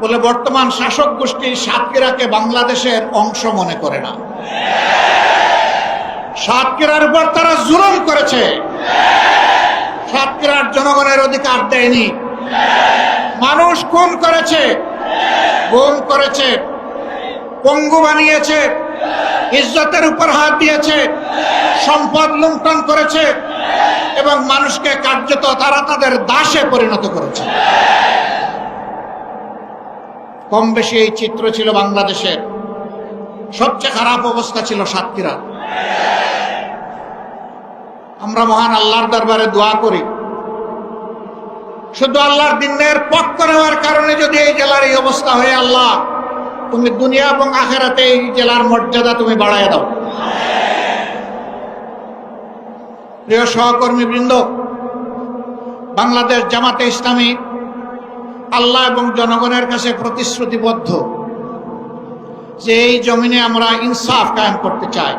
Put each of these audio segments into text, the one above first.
বলে বর্তমান শাসক গোষ্ঠী সাতক্ষীরাকে বাংলাদেশের অংশ মনে করে না। সাতক্ষীরার উপর তারা জুলুম করেছে, সাতক্ষীরার জনগণের অধিকার দেয়নি। মানুষ খুন করেছে, গুম করেছে, পঙ্গু বানিয়েছে, ইজ্জতের উপর হাত দিয়েছে, সম্পদ লুণ্ঠন করেছে এবং মানুষকে কার্যত তারা তাদের দাসে পরিণত করেছে। কম বেশি এই চিত্র ছিল বাংলাদেশের। সবচেয়ে খারাপ অবস্থা ছিল সাতক্ষীরা। আমরা মহান আল্লাহর দরবারে দোয়া করি, শুধু আল্লাহর দ্বীনের পক্ষ নেওয়ার কারণে যদি এই জেলার এই অবস্থা হয়, আল্লাহ তুমি দুনিয়া এবং আখিরাতে এই জেলার মর্যাদা তুমি বাড়ায় দাও। প্রিয় সহকর্মী বৃন্দ, বাংলাদেশ জামাতে ইসলামী আল্লাহ এবং জনগণের কাছে প্রতিশ্রুতিবদ্ধ যে এই জমিনে আমরা ইনসাফ কায়েম করতে চাই,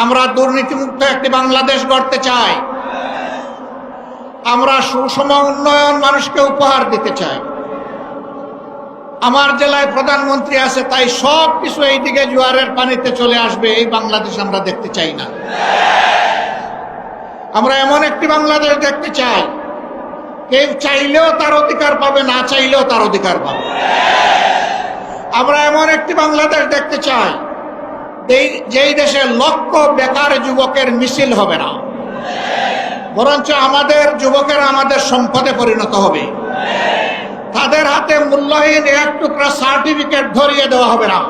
আমরা দুর্নীতিমুক্ত একটি বাংলাদেশ গড়তে চাই, আমরা সুষম উন্নয়ন মানুষকে উপহার দিতে চাই। আমার জেলায় প্রধানমন্ত্রী আছে, তাই সব কিছু এইদিকে জোয়ারের পানিতে চলে আসবে, এই বাংলাদেশ আমরা দেখতে চাই না। আমরা এমন একটি বাংলাদেশ দেখতে চাই, কেউ চাইলেও তার অধিকার পাবে, না চাইলেও তার অধিকার পাবে। আমরা এমন একটি বাংলাদেশ দেখতে চাই যেই দেশে লক্ষ বেকার যুবকের মিছিল হবে না, বরঞ্চ আমাদের যুবকেরা আমাদের সম্পদে পরিণত হবে। তাদের হাতে মূল্যহীন এক টুকরা সার্টিফিকেট ধরিয়ে দেওয়া হবে না,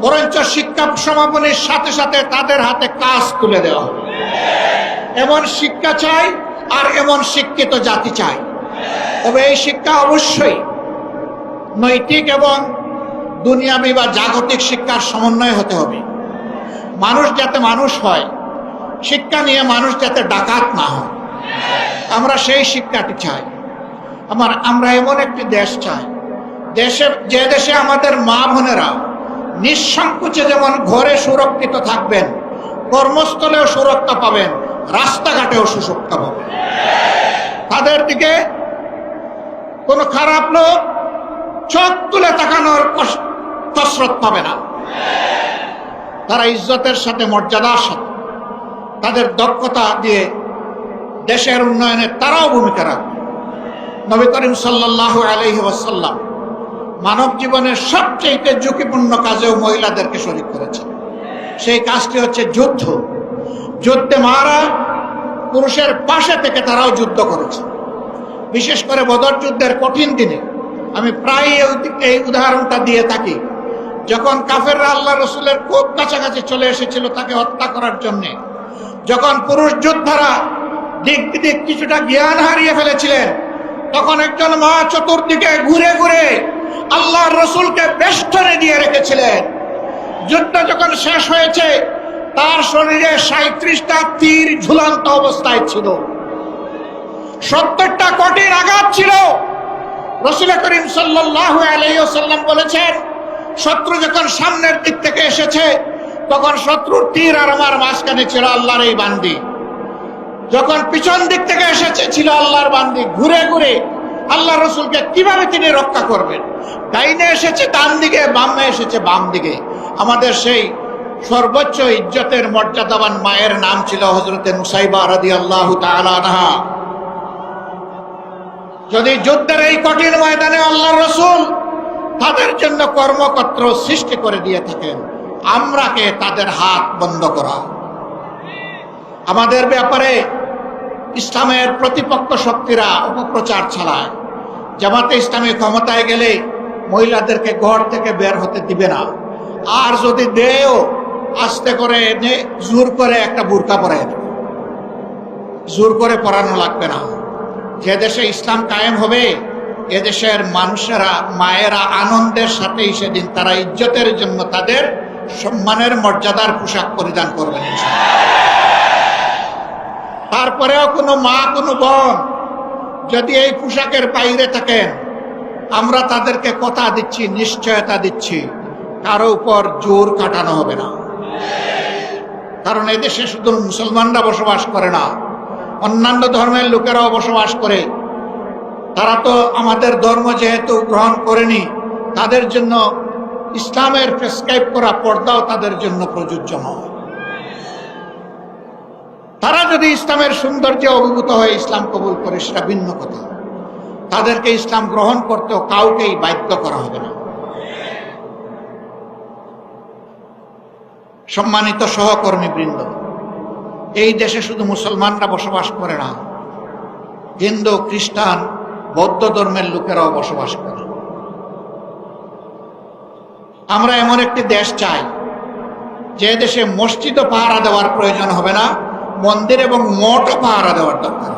বরঞ্চ শিক্ষা সমাপনীর সাথে সাথে তাদের হাতে কাজ তুলে দেওয়া হবে। এমন শিক্ষা চাই আর এমন শিক্ষিত জাতি চাই। তবে এই শিক্ষা অবশ্যই নৈতিক এবং দুনিয়াবি বা জাগতিক শিক্ষার সমন্বয় হতে হবে। মানুষ যাতে মানুষ হয়, শিক্ষা নিয়ে মানুষ যাতে ডাকাত না হয়, আমরা সেই শিক্ষাটি চাই। আমরা এমন একটি দেশ চাই, যে দেশে আমাদের মা বোনেরা নিঃসংকোচে যেমন ঘরে সুরক্ষিত থাকবেন, কর্মস্থলেও সুরক্ষা পাবেন, রাস্তাঘাটেও সুরক্ষা পাবেন। তাদের দিকে কোনো খারাপ লোক চোখ তুলে তাকানোর কসরত পাবে না। তারা ইজ্জতের সাথে, মর্যাদার সাথে, তাদের দক্ষতা দিয়ে দেশের উন্নয়নে তারাও ভূমিকা রাখবে। নবী করিম সাল্লাল্লাহু আলাইহি ওয়াসাল্লাম মানব জীবনের সবচেয়ে ঝুঁকিপূর্ণ কাজেও মহিলাদেরকে শরীক করেছেন। সেই কাজটি হচ্ছে যুদ্ধ। যুদ্ধে মারা পুরুষের পাশে থেকে তারাও যুদ্ধ করেছে। বিশেষ করে বদর যুদ্ধের কঠিন দিনে আমি প্রায় এই উদাহরণটা দিয়ে থাকি। যখন কাফেররা আল্লাহ রসুলের খুব কাছাকাছি চলে এসেছিল তাকে হত্যা করার জন্য, যখন পুরুষ যোদ্ধারা দিক বিদিক কিছুটা জ্ঞান হারিয়ে ফেলেছিলেন, তখন একজন মা চতুর্দিকে ঘুরে ঘুরে আল্লাহর রসুলকে বেষ্টনে দিয়ে রেখেছিলেন। যুদ্ধ যখন শেষ হয়েছে, তার শরীরে 37টা তীর ঝুলন্ত অবস্থায় ছিল, 70টা কঠিন আঘাত ছিল। রাসূল করিম সাল্লাল্লাহু আলাইহি ওয়াসাল্লাম বলেছেন, শত্রু যখন সামনের দিক থেকে এসেছে, তখন শত্রুর তীর আর আমার মাঝখানে ছিল আল্লাহর এই বান্দি। যখন পিছন দিক থেকে এসেছে, ছিল আল্লাহর বান্দি। ঘুরে ঘুরে আল্লাহ রসুলকে কিভাবে তিনি রক্ষা করবেন? ডাইনে এসেছে ডান দিকে, বামে এসেছে বাম দিকে। আমাদের সেই সর্বোচ্চ ইজ্জতের মর্যাদাবান মায়ের নাম ছিল হযরতে নুসাইবা রাদিয়াল্লাহু তাআলা আনহা। যদি যুদ্ধের এই কঠিন ময়দানে আল্লাহর রসুল তাদের জন্য কর্মক্ষেত্র সৃষ্টি করে দিয়ে থাকেন, আমরা কে তাদের হাত বন্ধ করা? আমাদের ব্যাপারে ইসলামের প্রতিপক্ষ শক্তিরা অপপ্রচার চালায়। জামাতে ইসলামী ক্ষমতায় গেলে মহিলাদেরকে ঘর থেকে বের হতে দিবে না, আর যদি দেও আস্তে করে এনে জোর করে একটা বুরকা পরায় দেবে। জোর করে পরানো লাগবে না। যে দেশে ইসলাম কায়েম হবে, এদেশের মানুষেরা, মায়েরা আনন্দের সাথেই সেদিন তারা ইজ্জতের জন্য তাদের সম্মানের মর্যাদার পোশাক পরিধান করবেন। তারপরেও কোনো মা, কোনো বোন যদি এই পোশাকের বাইরে থাকেন, আমরা তাদেরকে কথা দিচ্ছি, নিশ্চয়তা দিচ্ছি, কারো উপর জোর কাটানো হবে না। কারণ এদেশে শুধু মুসলমানরা বসবাস করে না, অন্যান্য ধর্মের লোকেরাও বসবাস করে। তারা তো আমাদের ধর্ম যেহেতু গ্রহণ করেনি, তাদের জন্য ইসলামের প্রেসক্রাইব করা পর্দাও তাদের জন্য প্রযোজ্য নয়। তারা যদি ইসলামের সৌন্দর্যে অভিভূত হয়ে ইসলাম কবুল করে সেটা ভিন্ন কথা, তাদেরকে ইসলাম গ্রহণ করতেও কাউকেই বাধ্য করা হবে না। সম্মানিত সহকর্মী বৃন্দ, এই দেশে শুধু মুসলমানরা বসবাস করে না, হিন্দু, খ্রিস্টান, বৌদ্ধ ধর্মের লোকেরাও বসবাস করে। আমরা এমন একটি দেশ চাই যে দেশে মসজিদও পাহারা দেওয়ার প্রয়োজন হবে না, মন্দির এবং মঠও পাহারা দেওয়ার দরকার,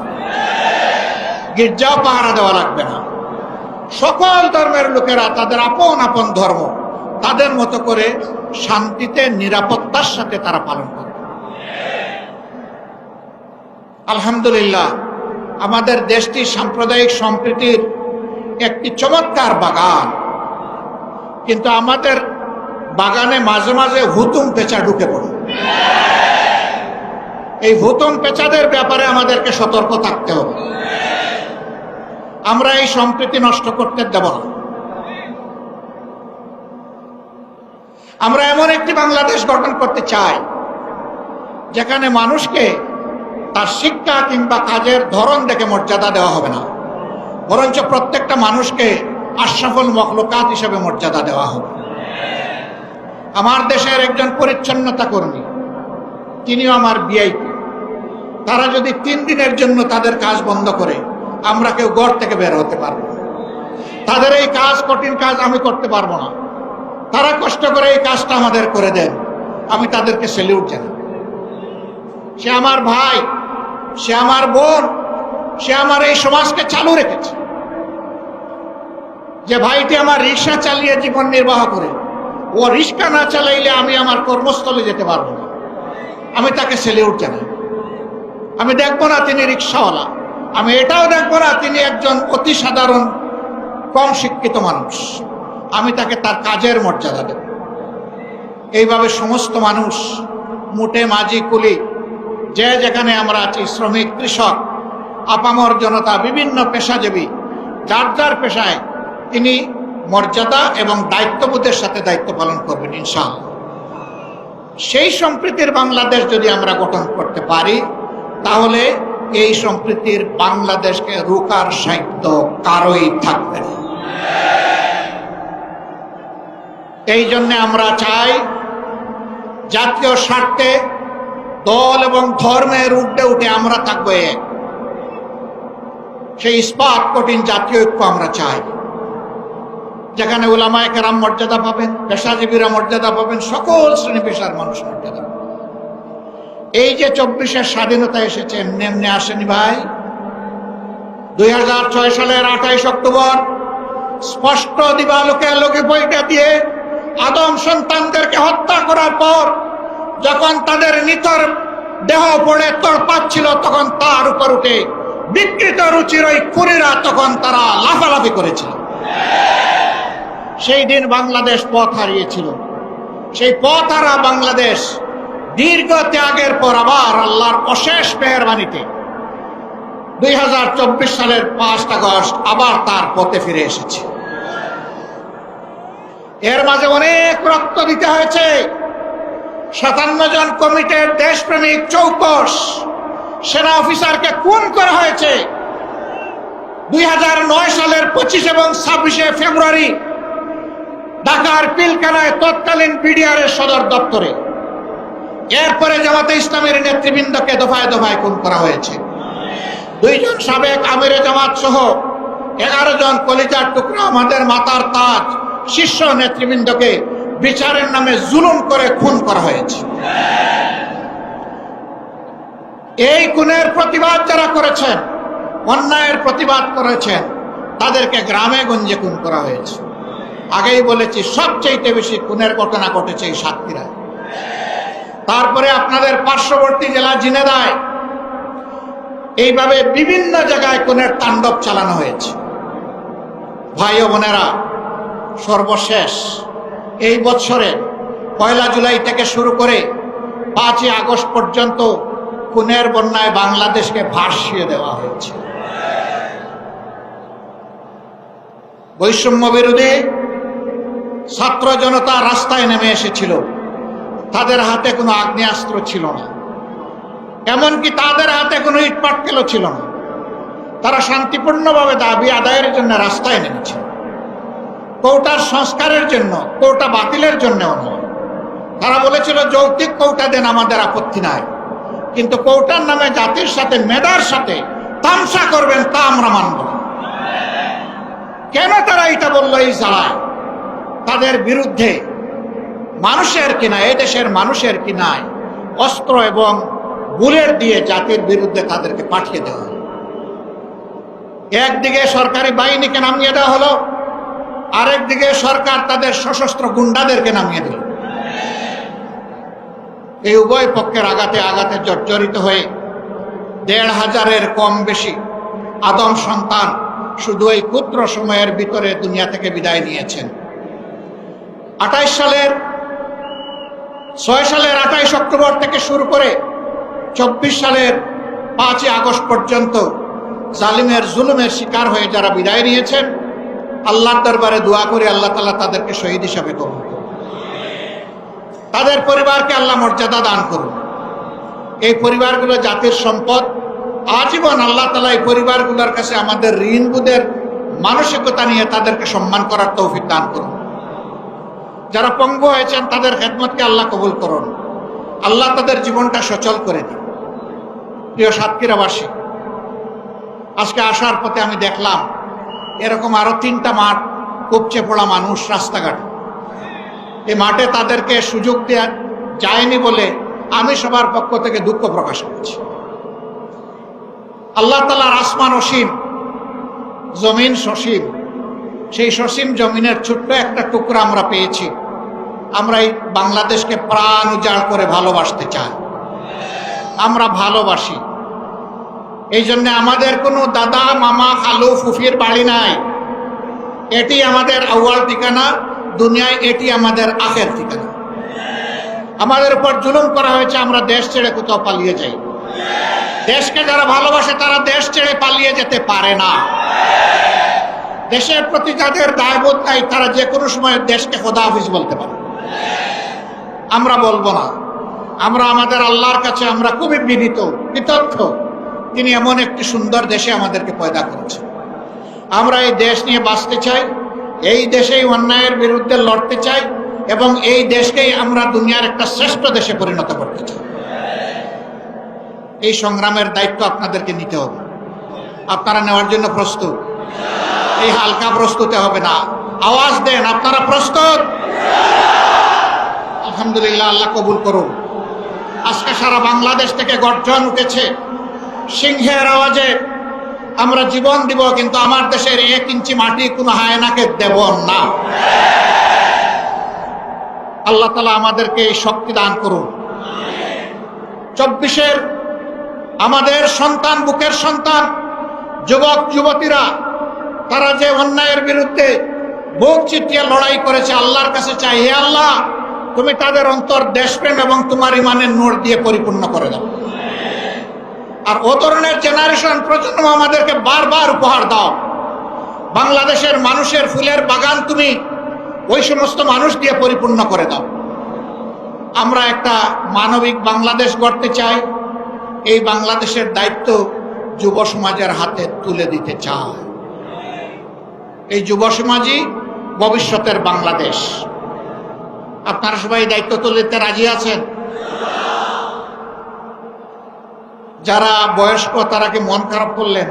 গির্জাও পাহারা দেওয়া লাগবে না। সকল ধর্মের লোকেরা তাদের আপন আপন ধর্ম তাদের মতো করে শান্তিতে নিরাপত্তার সাথে তারা পালন করে। আলহামদুলিল্লাহ, আমাদের দেশটি সাম্প্রদায়িক সম্প্রীতির একটি চমৎকার বাগান, কিন্তু আমাদের বাগানে মাঝে মাঝে হুতুম পেঁচা ঢুকে পড়ে। এই হুতুম পেঁচাদের ব্যাপারে আমাদেরকে সতর্ক থাকতে হবে। আমরা এই সম্প্রীতি নষ্ট করতে দেব না। আমরা এমন একটি বাংলাদেশ গঠন করতে চাই যেখানে মানুষকে তার শিক্ষা কিংবা কাজের ধরন দেখে মর্যাদা দেওয়া হবে না, বরঞ্চ প্রত্যেকটা মানুষকে আশরাফুল মখলুকাত হিসেবে মর্যাদা দেওয়া হবে। আমার দেশের একজন পরিচ্ছন্নতা কর্মী, তিনিও আমার ভিআইপি। তারা যদি 3 দিনের জন্য তাদের কাজ বন্ধ করে, আমরা কেউ ঘর থেকে বের হতে পারবো না। তাদের এই কাজ, কঠিন কাজ আমি করতে পারবো না। তারা কষ্ট করে এই কাজটা আমাদের করে দেন, আমি তাদেরকে স্যালিউট জানাই। সে আমার ভাই, সে আমার বোন, সে আমার এই সমাজকে চালু রেখেছে। যে ভাইটি আমার রিক্সা চালিয়ে জীবন নির্বাহ করে, ও রিক্সা না চালাইলে আমি আমার কর্মস্থলে যেতে পারবো না, আমি তাকে স্যালিউট জানাই। আমি দেখবো না তিনি রিক্সাওয়ালা, আমি এটাও দেখবো না তিনি একজন অতি সাধারণ কম শিক্ষিত মানুষ, আমি তাকে তার কাজের মর্যাদা দেব। এইভাবে সমস্ত মানুষ, মুটে মাঝি কুলি, যে যেখানে আমরা আছি, শ্রমিক, কৃষক, আপামর জনতা, বিভিন্ন পেশাজীবী, যার যার পেশায় তিনি মর্যাদা এবং দায়িত্ববোধের সাথে দায়িত্ব পালন করবেন ইনশাআল্লাহ। সেই সম্প্রীতির বাংলাদেশ যদি আমরা গঠন করতে পারি, তাহলে এই সম্প্রীতির বাংলাদেশকে রোকার সাহিত্য কারোই থাকবে না। এই জন্য আমরা চাই জাতীয় স্বার্থে দল এবং ধর্মের ঊর্ধ্বে উঠে আমরা থাকবো এক। সেই ইস্পাত কঠিন জাতীয় ঐক্য আমরা চাই, যেখানে উলামায়ে কেরাম মর্যাদা পাবেন, পেশাজীবীরা মর্যাদা পাবেন, সকল শ্রেণী পেশার মানুষ মর্যাদা পাবেন। এই যে 24-এর স্বাধীনতা এসেছে এমনি এমনি আসেনি ভাই। 2006 সালের 28 অক্টোবর স্পষ্ট দিবালোকে আলোকে বইটা দিয়ে আদম সন্তানদেরকে হত্যা করার পর যখন তাদের নিথর দেহ পড়ে তড়পাচ্ছিল, তখন তার উপর উঠে বিকৃত রুচির ওই খুনিরা তখন তারা লাফালাফি করেছিল। সেই দিন বাংলাদেশ পথ হারিয়েছিল। সেই পথ হারা বাংলাদেশ দীর্ঘ ত্যাগের পর আবার আল্লাহর অশেষ মেহেরবানিতে 2024 সালের 5 আগস্ট আবার তার পথে ফিরে এসেছে। এর মাঝে অনেক রক্ত দিতে হয়েছে। 57 জন কমিটির দেশপ্রেমিক চৌকস সেনা অফিসারকে খুন করা হয়েছে 2009 সালের 25 এবং 26 ফেব্রুয়ারি ঢাকার পিলখানায় তৎকালীন বিডিআরের সদর দপ্তরে। এরপরে জামাতে ইসলামের নেতৃবৃন্দকে দফায় দফায় খুন করা হয়েছে। 2 জন সাবেক আমিরে জামাত সহ 11 জন কলিজার টুকরা, আমাদের মাতার তাজ শীর্ষ নেতৃবৃন্দকে বিচারের নামে জুলুম করে খুন করা হয়েছে। এই খুনের প্রতিবাদ যারা করেছেন, অন্যায়ের প্রতিবাদ করেছেন, তাদেরকে গ্রামে গঞ্জে খুন করা হয়েছে। আগেই বলেছি, সবচেয়ে বেশি খুনের ঘটনা ঘটেছে এই সাতক্ষীরায়। তারপরে আপনাদের পার্শ্ববর্তী জেলা ঝিনাইদহে এইভাবে বিভিন্ন জায়গায় খুনের তাণ্ডব চালানো হয়েছে। ভাই ও বোনেরা, সর্বশেষ এই বছরে 1 জুলাই থেকে শুরু করে 5 আগস্ট পর্যন্ত খুনের বন্যায় বাংলাদেশকে ভাসিয়ে দেওয়া হয়েছে। বৈষম্য বিরোধী ছাত্র জনতা রাস্তায় নেমে এসেছিল। তাদের হাতে কোনো আগ্নেয়াস্ত্র ছিল না, এমনকি তাদের হাতে কোনো ইটপাটকেলও ছিল না। তারা শান্তিপূর্ণভাবে দাবি আদায়ের জন্য রাস্তায় নেমেছে। কোটার সংস্কারের জন্য, কোটা বাতিলের জন্যও নয়। তারা বলেছিল যৌক্তিক কোটা দেন, আমাদের আপত্তি নাই, কিন্তু কোটার নামে জাতির সাথে, মেধার সাথে তামসা করবেন তা আমরা মানব না। কেন তারা এটা বললো? এই জ্বালায় তাদের বিরুদ্ধে মানুষের কিনা, এই দেশের মানুষের কিনায় অস্ত্র এবং বুলেট দিয়ে জাতির বিরুদ্ধে তাদেরকে পাঠিয়ে দেওয়া হলো। একদিকে সরকারি বাহিনীকে নামিয়ে দেওয়া হলো, আরেকদিকে সরকার তাদের সশস্ত্র গুন্ডাদেরকে নামিয়ে দিল। এই উভয় পক্ষের আঘাতে আঘাতে জর্জরিত হয়ে ১৫০০-এর কম বেশি আদম সন্তান শুধু এই ক্ষুদ্র সময়ের ভিতরে দুনিয়া থেকে বিদায় নিয়েছেন। ৬ সালের ২৮ অক্টোবর থেকে শুরু করে ২৪ সালের ৫ই আগস্ট পর্যন্ত জালিমের জুলুমের শিকার হয়ে যারা বিদায় নিয়েছেন, আল্লাহর দরবারে দোয়া করে আল্লাহ তাআলা তাদেরকে শহীদ হিসাবে কবুল করুন। তাদের পরিবারকে আল্লাহ মর্যাদা দান করুন। এই পরিবারগুলো জাতির সম্পদ। আজীবন আল্লাহ তাআলা এই পরিবারগুলোর কাছে আমাদের ঋণবোধের মানসিকতা নিয়ে তাদেরকে সম্মান করার তৌফিক দান করুন। যারা পঙ্গু হয়েছেন তাদের খেদমতকে আল্লাহ কবুল করুন। আল্লাহ তাদের জীবনটা সচল করে দিন। প্রিয় সাতক্ষীরাবাসী, আজকে আসার পথে আমি দেখলাম এরকম আরো ৩টা মাঠ উপচে পড়া মানুষ রাস্তাঘাটে। এই মাঠে তাদেরকে সুযোগ দেওয়া যায়নি বলে আমি সবার পক্ষ থেকে দুঃখ প্রকাশ করছি। আল্লাহ তাআলার আসমান অসীম, জমিন সসীম। সেই সসীম জমিনের ছোট্ট একটা টুকরা আমরা পেয়েছি। আমরা এই বাংলাদেশকে প্রাণ উজাড় করে ভালোবাসতে চাই। আমরা ভালোবাসি। এই জন্য আমাদের কোনো দাদা, মামা, খালু, ফুফির বাড়ি নাই। এটি আমাদের আউয়াল ঠিকানা দুনিয়ায়, এটি আমাদের আখের ঠিকানা। আমাদের উপর জুলুম করা হয়েছে, আমরা দেশ ছেড়ে কোথাও পালিয়ে যাই। দেশকে যারা ভালোবাসে তারা দেশ ছেড়ে পালিয়ে যেতে পারে না। দেশের প্রতি যাদের দায়বোধ নাই তারা যে কোনো সময় দেশকে খোদা হাফিজ বলতে পারে। আমরা বলবো না। আমরা আমাদের আল্লাহর কাছে আমরা খুবই বিনীত, কৃতজ্ঞ। তিনি এমন একটি সুন্দর দেশে আমাদেরকে পয়দা করেছেন। আমরা এই দেশ নিয়ে বাঁচতে চাই, এই দেশেই অন্যায়ের বিরুদ্ধে লড়তে চাই এবং এই দেশকেই আমরা দুনিয়ার একটা শ্রেষ্ঠ দেশে পরিণত করতে চাই। এই সংগ্রামের দায়িত্ব আপনাদেরকে নিতে হবে। আপনারা নেওয়ার জন্য প্রস্তুত? এই হালকা প্রস্তুতে হবে না। আওয়াজ দেন, আপনারা প্রস্তুত? আলহামদুলিল্লাহ, আল্লাহ কবুল করুন। আজকে সারা বাংলাদেশ থেকে গর্জন উঠেছে সিংহের আওয়াজে। আমরা জীবন দিব, কিন্তু আমার দেশের 1 ইঞ্চি মাটি কোনো হায়নাকে দেব না। আল্লাহ তাআলা আমাদেরকে এই শক্তি দান করুন। 24-এর আমাদের সন্তান, বুকের সন্তান, যুবক যুবতীরা, তারা যে অন্যায়ের বিরুদ্ধে বুক চিতিয়ে লড়াই করেছে, আল্লাহর কাছে চাই, হে আল্লাহ, তুমি তাদের অন্তর দেশপ্রেম এবং তোমার ইমানের নূর দিয়ে পরিপূর্ণ করে দাও। আর ও ধরনের জেনারেশন, প্রজন্ম আমাদেরকে বারবার উপহার দাও। বাংলাদেশের মানুষের ফুলের বাগান তুমি ওই সমস্ত মানুষ দিয়ে পরিপূর্ণ করে দাও। আমরা একটা মানবিক বাংলাদেশ গড়তে চাই। এই বাংলাদেশের দায়িত্ব যুব সমাজের হাতে তুলে দিতে চাই। এই যুব সমাজই ভবিষ্যতের বাংলাদেশ। আপনারা সবাই দায়িত্ব তুলে দিতে রাজি আছেন? যারা বয়স্ক তারা কি মন খারাপ করলেন?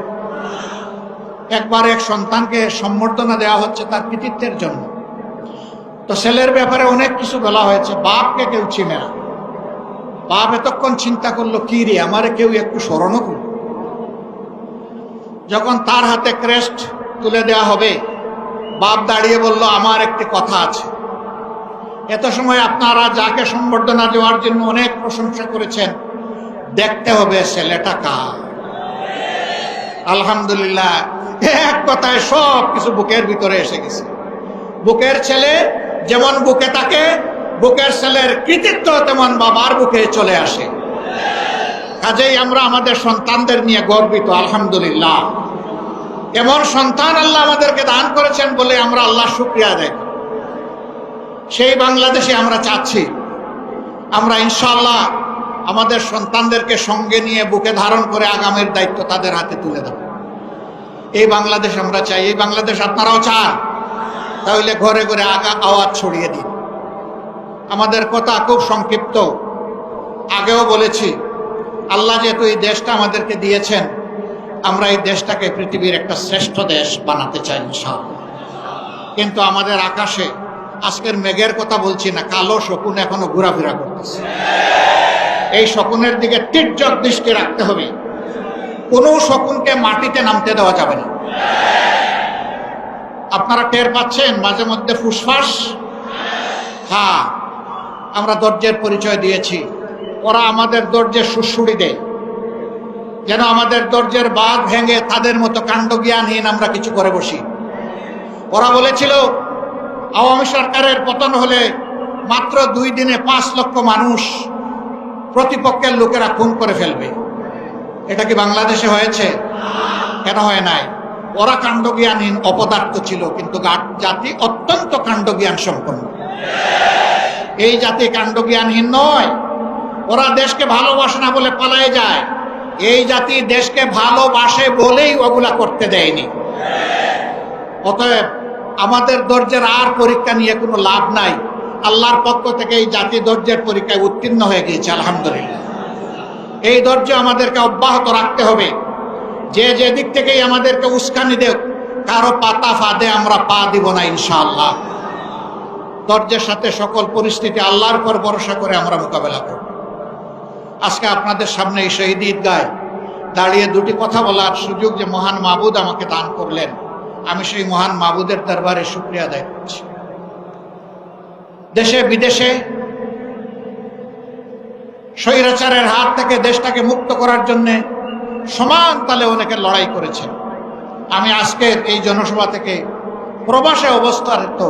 একবার এক সন্তানকে সম্বর্ধনা দেওয়া হচ্ছে তার কৃতিত্বের জন্য। তো ছেলের ব্যাপারে অনেক কিছু বলা হয়েছে। বাপকে কেউ চিনে না। বাপ এতক্ষণ চিন্তা করলো, কি রে, আমারে কেউ একটু স্মরণও করল। যখন তার হাতে ক্রেস্ট তুলে দেওয়া হবে, বাপ দাঁড়িয়ে বলল, আমার একটি কথা আছে। এত সময় আপনারা যাকে সম্বর্ধনা দেওয়ার জন্য অনেক প্রশংসা করেছেন, দেখতে হবে ছেলেটা কার। আলহামদুলিল্লাহ, এক কথায় সব কিছু বুকের ভিতরে এসে গেছে। বুকের ছেলে যেমন বুকে থাকে, বুকের ছেলের কৃতিত্ব তেমন বাবার বুকে চলে আসে। কাজেই আমরা আমাদের সন্তানদের নিয়ে গর্বিত। আলহামদুলিল্লাহ। এমন সন্তান আল্লাহ আমাদেরকে দান করেছেন বলে আমরা আল্লাহর শুকরিয়া আদায় করি। সেই বাংলাদেশে আমরা চাচ্ছি, আমরা ইনশাআল্লাহ আমাদের সন্তানদেরকে সঙ্গে নিয়ে বুকে ধারণ করে আগামীর দায়িত্ব তাদের হাতে তুলে দেব। এই বাংলাদেশ আমরা চাই। এই বাংলাদেশ আপনারাও চান? তাহলে ঘরে ঘরে আওয়াজ ছড়িয়ে দিন। আমাদের কথা খুব সংক্ষিপ্ত, আগেও বলেছি, আল্লাহ যেহেতু এই দেশটা আমাদেরকে দিয়েছেন, আমরা এই দেশটাকে পৃথিবীর একটা শ্রেষ্ঠ দেশ বানাতে চাই ইনশাআল্লাহ। কিন্তু আমাদের আকাশে আজকের মেঘের কথা বলছি না, কালো শকুন এখনো ঘোরাফেরা করতেছে। এই শকুনের দিকে তীর্যক দৃষ্টি রাখতে হবে। কোনো শকুনকে মাটিতে নামতে দেওয়া যাবে না। আপনারা টের পাচ্ছেন মাঝে মধ্যে ফুসফাস? হ্যাঁ, আমরা ধৈর্যের পরিচয় দিয়েছি, ওরা আমাদের ধৈর্যের সুড়সুড়ি দেয়, যেন আমাদের ধৈর্যের বাঁধ ভেঙে তাদের মতো কাণ্ডজ্ঞানহীন আমরা কিছু করে বসি। ওরা বলেছিল আওয়ামী সরকারের পতন হলে মাত্র 2 দিনে 5 লক্ষ মানুষ প্রতিপক্ষের লোকেরা খুন করে ফেলবে। এটা কি বাংলাদেশে হয়েছে? কেন হয় নাই? ওরা কাণ্ডজ্ঞানহীন অপদার্থ ছিল, কিন্তু জাতি অত্যন্ত কাণ্ডজ্ঞান সম্পন্ন। এই জাতি কাণ্ডজ্ঞানহীন নয়। ওরা দেশকে ভালোবাসে না বলে পালায়ে যায়। এই জাতি দেশকে ভালোবাসে বলেই ওগুলা করতে দেয়নি। অতএব আমাদের ধৈর্যের আর পরীক্ষা নিয়ে কোনো লাভ নাই। আল্লাহর পক্ষ থেকে এই জাতি ধৈর্যের পরীক্ষায় উত্তীর্ণ হয়ে গিয়েছে আলহামদুলিল্লাহ। এই ধৈর্য আমাদেরকে অব্যাহত রাখতে হবে। যে যে দিক থেকেই আমাদেরকে উস্কানি দেব, কারো পাতা ফাঁদে আমরা পা দিব না ইনশাআল্লাহ। ধৈর্যের সাথে সকল পরিস্থিতি আল্লাহর উপর ভরসা করে আমরা মোকাবেলা করব। আজকে আপনাদের সামনে এই শহীদ ঈদগায় দাঁড়িয়ে 2টি কথা বলার সুযোগ যে মহান মাবুদ আমাকে দান করলেন, আমি সেই মহান মাবুদের দরবারে শুকরিয়া আদায় করছি। দেশে বিদেশে স্বৈরাচারের হাত থেকে দেশটাকে মুক্ত করার জন্য সমান তালে অনেকে লড়াই করেছে। আমি আজকের এই জনসভা থেকে প্রবাসে অবস্থারত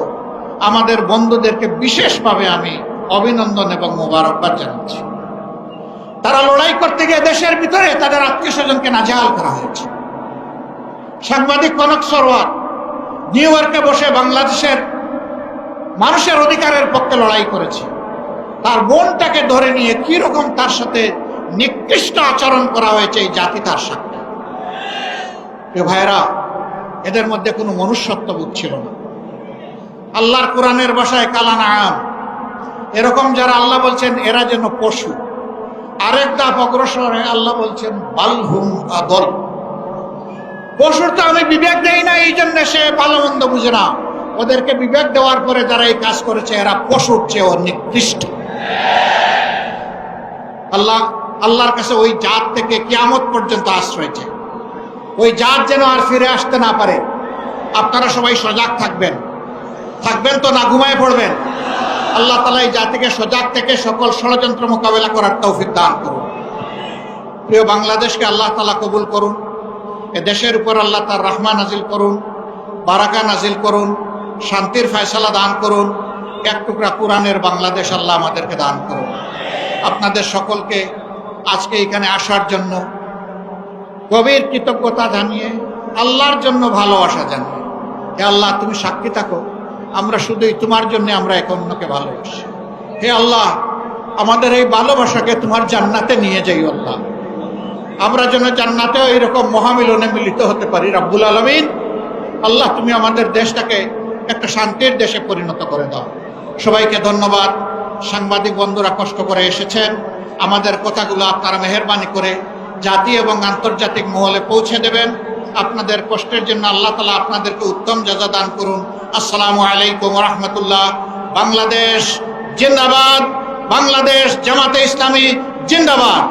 আমাদের বন্ধুদেরকে বিশেষভাবে আমি অভিনন্দন এবং মোবারকবাদ জানাচ্ছি। তারা লড়াই করতে গিয়ে দেশের ভিতরে তাদের আত্মীয় স্বজনকে নাজেহাল করা হয়েছে। সাংবাদিক কনক সরোয়ার নিউ ইয়র্কে বসে বাংলাদেশের মানুষের অধিকারের পক্ষে লড়াই করেছে। তার বোনটাকে ধরে নিয়ে কি রকম তার সাথে নিকৃষ্ট আচরণ করা হয়েছে এই জাতি তার সাথে। ভাইরা, এদের মধ্যে কোনো মনুষ্যত্ববোধ ছিল না। আল্লাহর কোরআনের ভাষায় কালানাম, এরকম যারা আল্লাহ বলছেন এরা যেন পশু। আরেক ধাপ অগ্রসরে আল্লাহ বলছেন বালহুম আদল। পশুর তো আমি বিবেক দেই না, এই জন্য সে ভালো মন্দ বুঝে না। ওদেরকে বিবেক দেওয়ার পরে যারা এই কাজ করেছে এরা পশুর চেয়েও নিকৃষ্ট। আল্লাহর কাছে ওই জাত থেকে কিয়ামত পর্যন্ত আশ্রয় চাই। ওই জাত যেন আর ফিরে আসতে না পারে। আপনারা সবাই সজাগ থাকবেন তো না ঘুমায় পড়বেন? আল্লাহ তাআলা এই জাতিকে সজাগ থেকে সকল ষড়যন্ত্র মোকাবেলা করার তৌফিক দান করুন। প্রিয় বাংলাদেশকে আল্লাহ তাআলা কবুল করুন। এ দেশের উপর আল্লাহ তার রহমত নাজিল করুন, বারাকা নাজিল করুন, শান্তির ফয়সালা দান করুন। এক টুকরা কোরআনের বাংলাদেশ আল্লাহ আমাদেরকে দান করুন। আপনাদের সকলকে আজকে এখানে আসার জন্য গভীর কৃতজ্ঞতা জানিয়ে, আল্লাহর জন্য ভালোবাসা জানিয়ে, হে আল্লাহ তুমি সাক্ষী থাকো, আমরা শুধুই তোমার জন্য আমরা এক অন্যকে ভালোবাসি। হে আল্লাহ, আমাদের এই ভালোবাসাকে তোমার জান্নাতে নিয়ে যাই আল্লাহ। আমরা যেন জান্নাতেও এইরকম মহামিলনে মিলিত হতে পারি রব্বুল আলামিন। আল্লাহ তুমি আমাদের দেশটাকে একটা শান্তির দেশে পরিণত করে দাও। সবাইকে ধন্যবাদ। সাংবাদিক বন্ধুরা কষ্ট করে এসেছেন, আমাদের কথাগুলো আপনারা মেহেরবানি করে জাতি এবং আন্তর্জাতিক মহলে পৌঁছে দেবেন। আপনাদের কষ্টের জন্য আল্লাহ তাআলা আপনাদেরকে উত্তম জাযা দান করুন। আসসালামু আলাইকুম ওয়া রাহমাতুল্লাহ। বাংলাদেশ জিন্দাবাদ, বাংলাদেশ জামাতে ইসলামী জিন্দাবাদ।